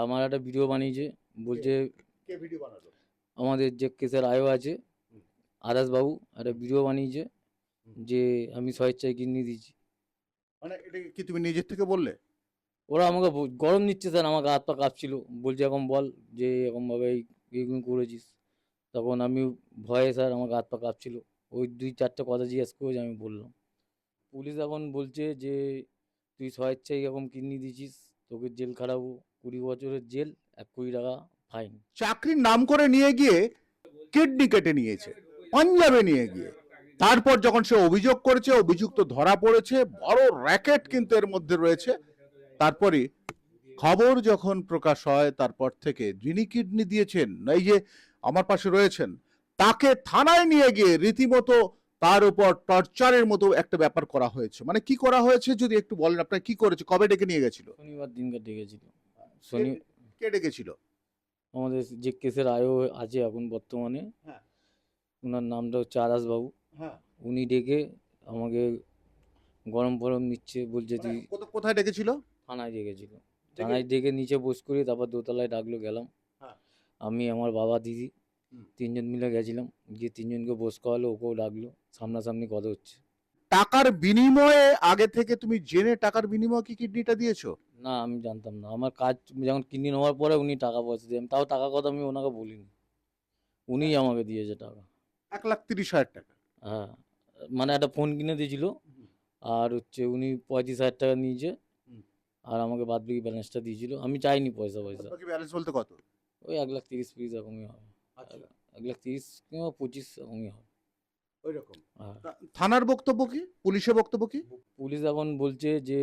আমার একটা ভিডিও বানিয়েছে, বলছে কে ভিডিও বানালো? আমাদের যে কেসের আয়ও আছে হুম। আদাস বাবু একটা ভিডিও বানিয়েছে হুম। যে আমি স্বেচ্ছায় কিডনি দিয়েছি। মানে এটা কি তুমি নিজের থেকে বললে? ওরা আমাকে গরম নিচ্ছে স্যার, আমার গা হাত পা কাঁপছিল, বলছে এখন বল যে এরকমভাবে এইগুলো করেছিস। তখন আমি ভয়ে স্যার আমার গা হাত পা কাঁপছিল, ওই 2-4টে কথা জিজ্ঞেস করেছে, আমি বললাম। পুলিশ এখন বলছে যে তুই স্বেচ্ছায় এরকম কিডনি দিয়েছিস, তোকে জেল খাটাবো, 20 বছরের জেল, 1 কোটি টাকা ফাইন। চাকরির নাম করে নিয়ে গিয়ে কিডনি কেটে নিয়েছে পাঞ্জাবে নিয়ে গিয়ে। তারপর যখন সে অভিযোগ করেছে, অভিযুক্ত ধরা পড়েছে, বড় র্যাকেট কিন্তু এর মধ্যে রয়েছে। তারপরে খবর যখন প্রকাশ হয়, তারপর থেকে যিনি কিডনি দিয়েছেন, এই যে আমার পাশে রয়েছেন, তাকে থানায় নিয়ে গিয়ে রীতিমতো তার উপর টর্চারের মতো একটা ব্যাপার করা হয়েছে। মানে কি করা হয়েছে যদি একটু বলেন, আপনার কি করেছে, কবে ডেকে নিয়ে গেছিল? শনিবার দিনকে ডেকেছিল। কে ডেকেছিল? আমাদের যে কেসের আয়ও আছে এখন বর্তমানে, হ্যাঁ। ওনার নামটা হচ্ছে আদাস বাবু। হ্যাঁ। উনি ডেকে আমাকে গরম ফরম নিচ্ছে, বলছে তুই। কোথায় ডেকেছিল? থানায় ডেকেছিল। থানায় ডেকে নিচে বস করে তারপর দোতলায় ডাকলো, গেলাম। হ্যাঁ। আমি, আমার বাবা, দিদি, হুম। 3জন মিলে গেছিলাম, গিয়ে 3জনকে বস করালো, ওকেও ডাকলো, সামনাসামনি কথা হচ্ছে। টাকার বিনিময়ে আগে থেকে তুমি জেনে টাকার বিনিময়ে কি কিডনিটা দিয়েছো? না, আমি জানতাম না। আমার কাজ যখন কিডনি নেওয়ার পরে উনি টাকা পয়সা দিয়ে, তাও টাকা কথা আমি ওনাকে বলিনি, উনিই আমাকে দিয়েছে টাকা। 1,30,000 টাকা? হ্যাঁ, মানে একটা ফোন কিনে দিয়েছিল, আর হচ্ছে উনি 35,000 টাকা নিয়েছে, আর আমাকে বাদ বাকি ব্যালেন্সটা দিয়েছিল। আমি চাইনি পয়সা পয়সা। ব্যালেন্স বলতে কত? ওই 1,30,000 পিস এরকমই হবে। 1,30,000 কিংবা 25 এরকমই হবে। ওইরকম। হ্যাঁ। থানার বক্তব্য কি, পুলিশের বক্তব্য কি? পুলিশ এখন বলছে যে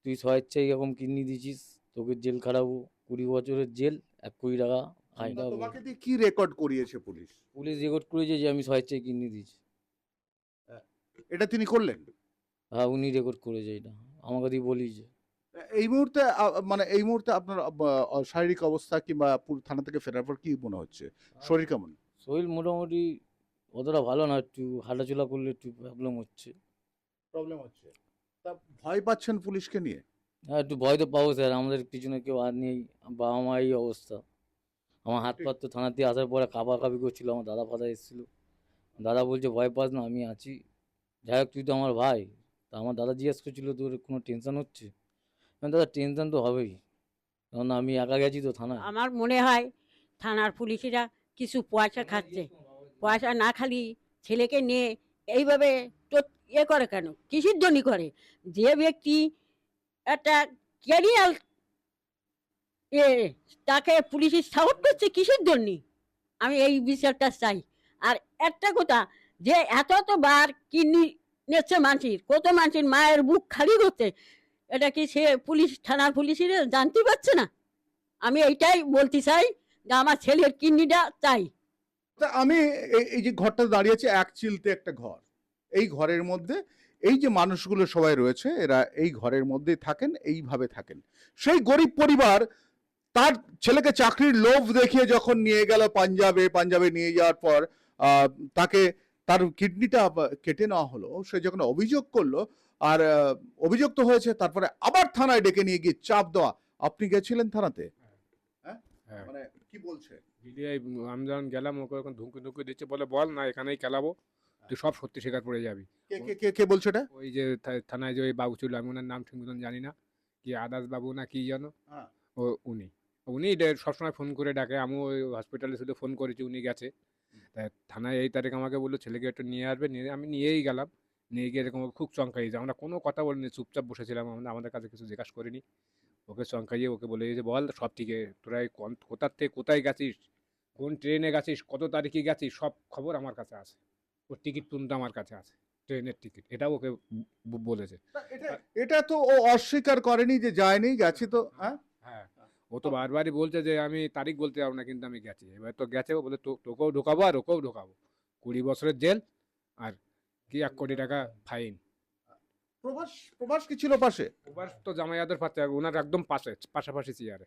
তুই স্বেচ্ছায় এরকম কিডনি দিয়েছিস, তোকে জেল খাটাবো, 20 বছরের জেল, 1 কোটি টাকা ফাইন। তোমাকে দিয়ে কি রেকর্ড করিয়েছে পুলিশ? পুলিশ রেকর্ড করেছে যে আমি স্বেচ্ছায় কিডনি দিয়েছি। এটা তিনি করলেন? হ্যাঁ, উনি রেকর্ড করেছে, এটা আমাকে দিয়ে বলিয়েছে। এই মুহূর্তে মানে এই মুহূর্তে আপনার শারীরিক অবস্থা কিংবা থানা থেকে ফেরার পর কি মনে হচ্ছে? শরীর কেমন? শরীর মোটামুটি অতটা ভালো না, একটু হাঁটাচলা করলে একটু প্রবলেম হচ্ছে। তা ভয় পাচ্ছেন পুলিশকে নিয়ে? হ্যাঁ, একটু ভয় তো পাবো স্যার, আমাদের পিছনে কেউ আর নেই, বাবা মা এই অবস্থা। আমার হাত পা তো থানা দিয়ে আসার পরে কাঁপাকাঁপি করছিল, আমার দাদা ফাদা এসেছিলো, দাদা বলছে ভয় পাস না, আমি আছি। যাই হোক, তুই তো আমার ভাই। তা আমার দাদা জিজ্ঞেস করছিল তোর কোনো টেনশন হচ্ছে? দাদা টেনশন তো হবেই, কারণ আমি একা গেছি তো থানায়। আমার মনে হয় থানার পুলিশেরা কিছু পয়সা খাচ্ছে, পয়সা না খালি ছেলেকে নিয়ে এইভাবে তো করে কেন, কিসের জন্য করে? যে ব্যক্তি একটা ক্যারিয়ার তাকে পুলিশের সাপোর্ট করছে কিসের জন্য? আমি এই বিচারটা চাই। আর একটা কথা, যে এত বার কিডনি নিচ্ছে মানুষের, কত মানুষের মায়ের বুক খালি করছে, এটা কি সে পুলিশ, থানার পুলিশেরা জানতে পারছে না? আমি এইটাই বলতে চাই যে আমার ছেলের কিডনিটা চাই। আমি এই যে ঘরটা দাঁড়িয়েছে, এক চিলতে একটা ঘর, এই ঘরের মধ্যে এই যে মানুষগুলো সবাই রয়েছে, এরা এই ঘরের মধ্যেই থাকেন, এইভাবে থাকেন। সেই গরিব পরিবার তার ছেলেকে চাকরির লোভ দেখিয়ে যখন নিয়ে গেল পাঞ্জাবে নিয়ে যাওয়ার পর তাকে তার কিডনিটা কেটে নেওয়া হলো, সে যখন অভিযোগ করলো আর অভিযুক্ত হয়েছে, তারপরে আবার থানায় ডেকে নিয়ে গিয়ে চাপ দেওয়া। আপনি গেছিলেন থানাতে? হ্যাঁ, মানে কি বলছে? আমি যখন গেলাম, ওকে এখন ধুমকি ধুমকি দিচ্ছে, বলে বল না এখানেই খেলাবো, তুই সব সত্যি স্বীকার করে যাবি। কে বলছে এটা? ওই যে থানায় যে ওই বাবু ছিল, আমি ওনার নাম ঠিক মতন জানি না, কি আদাস বাবু না কি জানো, ও উনি উনি সবসময় ফোন করে ডাকে। আমি ওই হসপিটালে শুধু ফোন করেছি, উনি গেছে। তাই থানায় এই তারিখ আমাকে বললো ছেলেকে একটু নিয়ে আসবে, নিয়ে আমি নিয়েই গেলাম। নিয়ে গিয়ে এরকম খুব চমকাইয়েছে, আমরা কোনো কথা বলিনি, চুপচাপ বসেছিলাম, আমাদের কাছে কিছু জিজ্ঞাসা করিনি। ওকে চমকাইয়ে ওকে বলে যে বল সব ঠিক, তোরা কোথার থেকে কোথায় গেছিস, কোন ট্রেনে গেছিস, কত তারিখে গেছিস, সব খবর আমার কাছে আছে, ওর টিকিট পর্যন্ত আমার কাছে আছে, ট্রেনের টিকিট, এটাও ওকে বলেছে। এটা তো ও অস্বীকার করেনি যে যায়নি, গেছি তো। হ্যাঁ, ও তো বারবারই বলছে যে আমি তারিখ বলতে পারবো না, কিন্তু আমি গেছি। এবার তো গেছে, ও বলে তোকেও ঢোকাবো আর ওকেও ঢোকাবো, 20 বছরের জেল আর কি 1 কোটি টাকা ফাইন। প্রভাস কি ছিল পাশে? প্রভাস তো জামাইয়াদের পাচ্ছে, ওনার একদম পাশাপাশি চেয়ারে।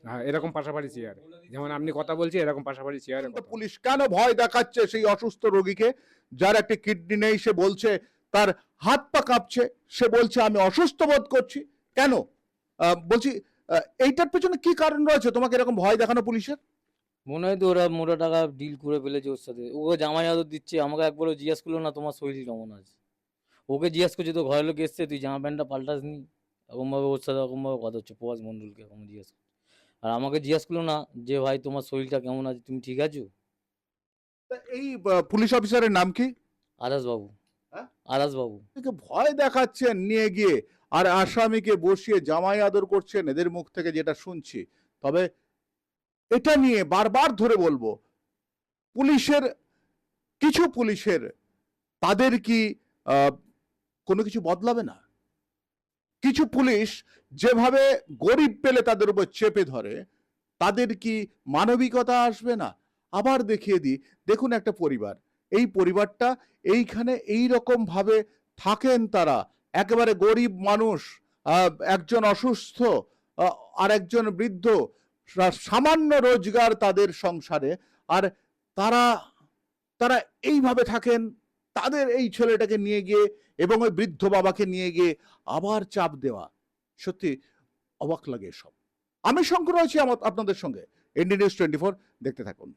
হ্যাঁ, এরকম পাশাপাশি চেয়ারে, যেমন আপনি কথা বলছি এরকম পাশাপাশি চেয়ারে। পুলিশ কেন ভয় দেখাচ্ছে সেই অসুস্থ রোগীকে, যার একটা কিডনি নেই? সে বলছে তার হাত পা কাঁপছে, সে বলছে আমি অসুস্থ বোধ করছি, কেন? বলছি এইটার পেছনে কি কারণ রয়েছে তোমাকে এরকম ভয় দেখানো পুলিশের? মনে হয় তো ওরা মোটা টাকা ডিল করে ফেলেছে ওর সাথে। ও জামাই আদর দিচ্ছে, আমাকে একবারও জিজ্ঞেস করলো না তোমার শরীর কেমন আছে। ওকে জিজ্ঞেস করছে তো ঘরের লোক এসছে তুই জামা প্যান্টটা পাল্টাসনি, এরকমভাবে ওর সাথে এরকমভাবে কথা হচ্ছে। প্রভাস মণ্ডলকে এখন জিজ্ঞেস করছে, আর আমাকে জিজ্ঞেস করলো না যে ভাই তোমার শরীরটা কেমন আছে, তুমি ঠিক আছো? তা এই পুলিশ অফিসারের নাম কি? আদাস বাবু। হ্যাঁ? আদাস বাবু। একে ভয় দেখাচ্ছেন নিয়ে গিয়ে, আর আসামিকে বসিয়ে জামাই আদর করছেন, এদের মুখ থেকে যেটা শুনছি। তবে এটা নিয়ে বারবার ধরে বলবো, পুলিশের কিছু পুলিশের তাদের কি কোনো কিছু বদলাবে না? কিছু পুলিশ যেভাবে গরিব পেলে তাদের উপর চেপে ধরে, তাদের কি মানবিকতা আসবে না? আবার দেখিয়ে দিই, দেখুন একটা পরিবার, এই পরিবারটা এইখানে এই রকম ভাবে থাকেন তারা, একেবারে গরিব মানুষ, একজন অসুস্থ, আর একজন বৃদ্ধ, সামান্য রোজগার তাদের সংসারে, আর তারা তারা এইভাবে থাকেন। তাদের এই ছেলেটাকে নিয়ে গিয়ে এবং ওই বৃদ্ধ বাবাকে নিয়ে গিয়ে আবার চাপ দেওয়া, সত্যি অবাক লাগে এসব। আমি শঙ্কর রয়েছি আপনাদের সঙ্গে, ইন্ডিয়া নিউজ 24, দেখতে থাকুন।